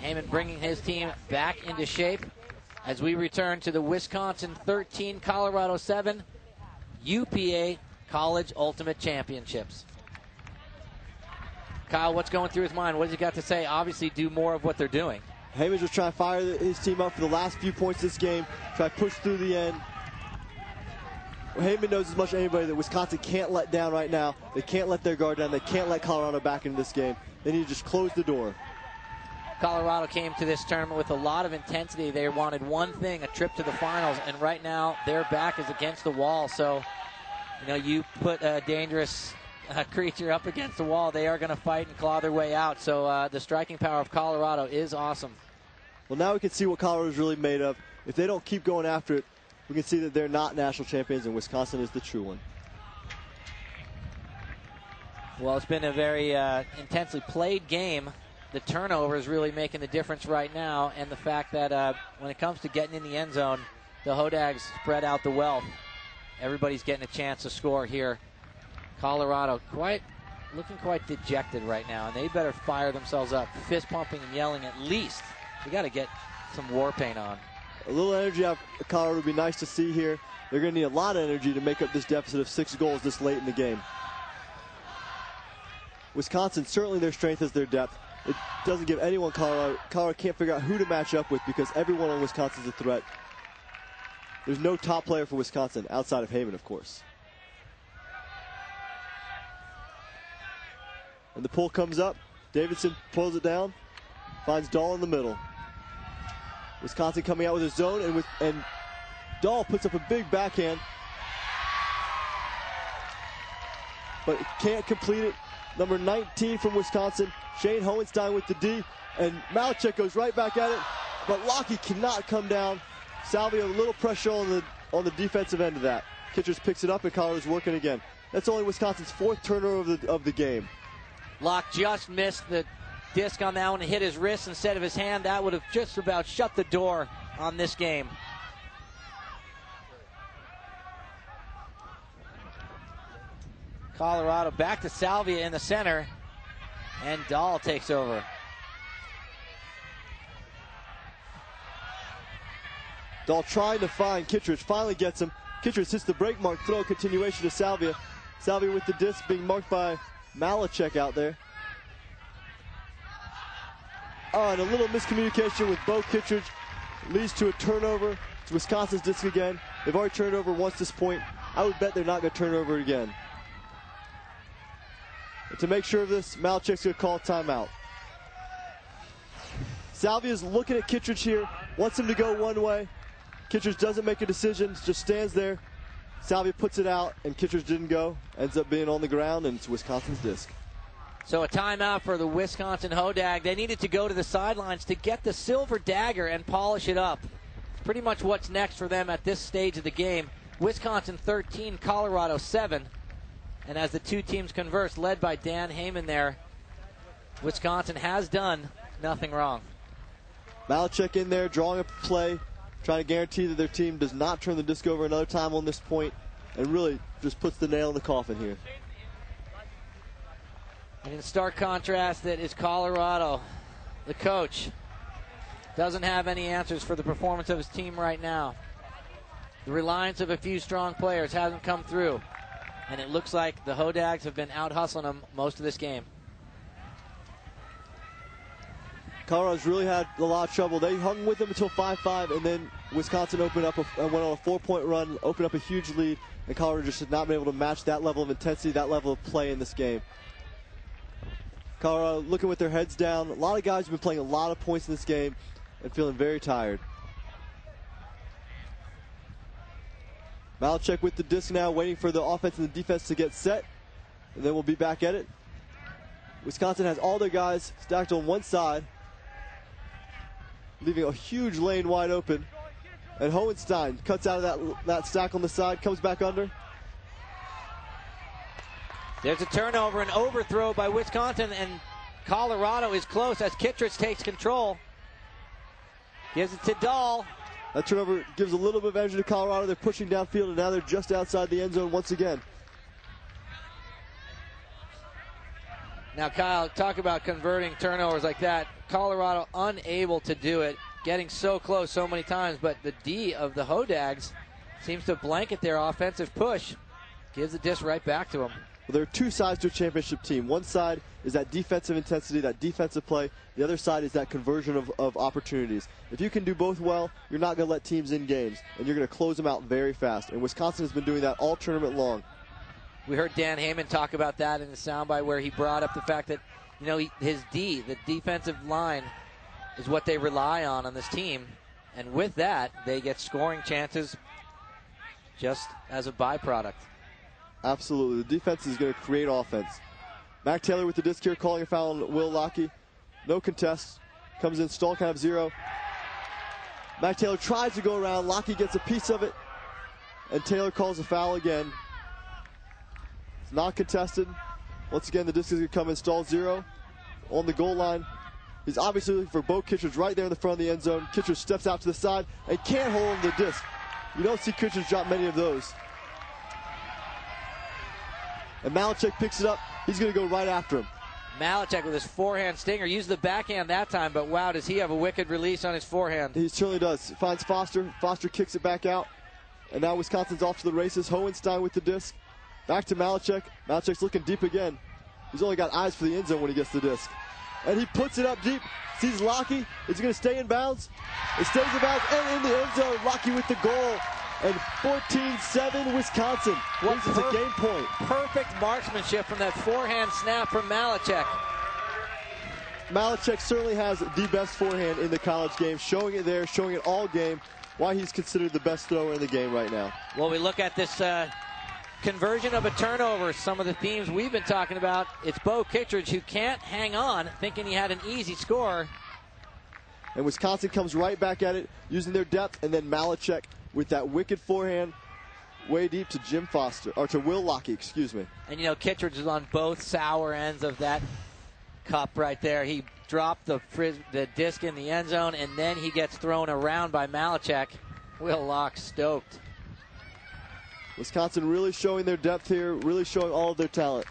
Heyman bringing his team back into shape as we return to the Wisconsin 13, Colorado 7 UPA College Ultimate Championships. Kyle, what's going through his mind? What has he got to say? Obviously, do more of what they're doing. Heyman's just trying to fire his team up for the last few points of this game, try to push through the end. Heyman knows as much as anybody that Wisconsin can't let down right now. They can't let their guard down. They can't let Colorado back into this game. They need to just close the door. Colorado came to this tournament with a lot of intensity. They wanted one thing, a trip to the finals, and right now their back is against the wall. So, you put a dangerous creature up against the wall, they are going to fight and claw their way out. So the striking power of Colorado is awesome. Well, now we can see what Colorado's really made of. If they don't keep going after it, we can see that they're not national champions, and Wisconsin is the true one. Well, it's been a very intensely played game. The turnover is really making the difference right now, and the fact that when it comes to getting in the end zone, the Hodags spread out the wealth. Everybody's getting a chance to score here. Colorado looking quite dejected right now, and they better fire themselves up, fist pumping and yelling at least. We got to get some war paint on. A little energy out of Colorado would be nice to see here. They're going to need a lot of energy to make up this deficit of 6 goals this late in the game. Wisconsin, certainly their strength is their depth. It doesn't give anyone Colorado. Colorado can't figure out who to match up with because everyone on Wisconsin is a threat. There's no top player for Wisconsin outside of Heyman, of course. And the pull comes up. Davidson pulls it down, finds Dahl in the middle. Wisconsin coming out with his zone, and Dahl puts up a big backhand, but can't complete it. Number 19 from Wisconsin, Shane Hohenstein with the D, and Malachek goes right back at it, but Lockie cannot come down. Salvio, a little pressure on the defensive end of that. Kittredge picks it up, and Colorado's working again. That's only Wisconsin's 4th turnover of the game. Locke just missed the disc on that one and hit his wrist instead of his hand. That would have just about shut the door on this game. Colorado back to Salvia in the center, and Dahl takes over. Dahl trying to find Kittredge, finally gets him. Kittredge hits the break mark, throw continuation to Salvia. Salvia with the disc being marked by Malachek out there. Oh, and a little miscommunication with Bo Kittredge leads to a turnover. It's Wisconsin's disc again. They've already turned over once this point. I would bet they're not going to turn over again. And to make sure of this, Malachek's going to call a timeout. Salvia's looking at Kittredge here, wants him to go one way. Kittredge doesn't make a decision, just stands there. Salvia puts it out, and Kittredge didn't go. Ends up being on the ground, and it's Wisconsin's disc. So a timeout for the Wisconsin Hodag. They needed to go to the sidelines to get the silver dagger and polish it up. It's pretty much what's next for them at this stage of the game. Wisconsin 13, Colorado 7. And as the two teams converse, led by Dan Heyman there, Wisconsin has done nothing wrong. Malachek in there, drawing a play, trying to guarantee that their team does not turn the disc over another time on this point, and really just puts the nail in the coffin here. And in stark contrast, that is Colorado. The coach doesn't have any answers for the performance of his team right now. The reliance of a few strong players hasn't come through. And it looks like the Hodags have been out-hustling them most of this game. Colorado's really had a lot of trouble. They hung with them until 5-5, and then Wisconsin opened up went on a 4-point run, opened up a huge lead, and Colorado just has not been able to match that level of intensity, that level of play in this game. Colorado looking with their heads down. A lot of guys have been playing a lot of points in this game and feeling very tired. Malachek with the disc now, waiting for the offense and the defense to get set, and then we'll be back at it. Wisconsin has all their guys stacked on one side, leaving a huge lane wide open. And Hohenstein cuts out of that stack on the side, comes back under. There's a turnover, an overthrow by Wisconsin, and Colorado is close as Kittredge takes control. Gives it to Dahl. That turnover gives a little bit of energy to Colorado. They're pushing downfield, and now they're just outside the end zone once again. Now, Kyle, talk about converting turnovers like that. Colorado unable to do it, getting so close so many times, but the D of the Hodags seems to blanket their offensive push. Gives the disc right back to them. Well, there are two sides to a championship team. One side is that defensive intensity, that defensive play. The other side is that conversion of opportunities. If you can do both well, you're not going to let teams in games, and you're going to close them out very fast. And Wisconsin has been doing that all tournament long. We heard Dan Heyman talk about that in the soundbite where he brought up the fact that, you know, his D, the defensive line, is what they rely on this team. And with that, they get scoring chances just as a byproduct. Absolutely. The defense is going to create offense. Mac Taylor with the disc here, calling a foul on Will Lockey. No contest. Comes in, stall count of 0. Mac Taylor tries to go around. Lockey gets a piece of it. And Taylor calls a foul again. It's not contested. Once again, the disc is going to come in, stall 0. On the goal line. He's obviously looking for Bo Kittredge right there in the front of the end zone. Kittredge steps out to the side and can't hold the disc. You don't see Kittredge drop many of those. And Malachek picks it up. He's going to go right after him. Malachek with his forehand stinger. Used the backhand that time, but wow, does he have a wicked release on his forehand. He certainly does. Finds Foster. Foster kicks it back out. And now Wisconsin's off to the races. Hohenstein with the disc. Back to Malachek. Malachek's looking deep again. He's only got eyes for the end zone when he gets the disc. And he puts it up deep. Sees Lockey. Is he going to stay in bounds? It stays in bounds and in the end zone. Lockey with the goal. And 14-7 Wisconsin. It's a game point. Perfect marksmanship from that forehand snap from Malachek. Malachek certainly has the best forehand in the college game. Showing it there, showing it all game. Why he's considered the best thrower in the game right now. Well, we look at this conversion of a turnover. Some of the themes we've been talking about. It's Bo Kittredge who can't hang on, thinking he had an easy score. And Wisconsin comes right back at it, using their depth, and then Malachek with that wicked forehand way deep to Jim Foster, or to Will Lockey, excuse me. And you know, Kittredge is on both sour ends of that cup right there. He dropped the disc in the end zone, and then he gets thrown around by Malachek. Will Lock stoked. Wisconsin really showing their depth here, really showing all of their talent.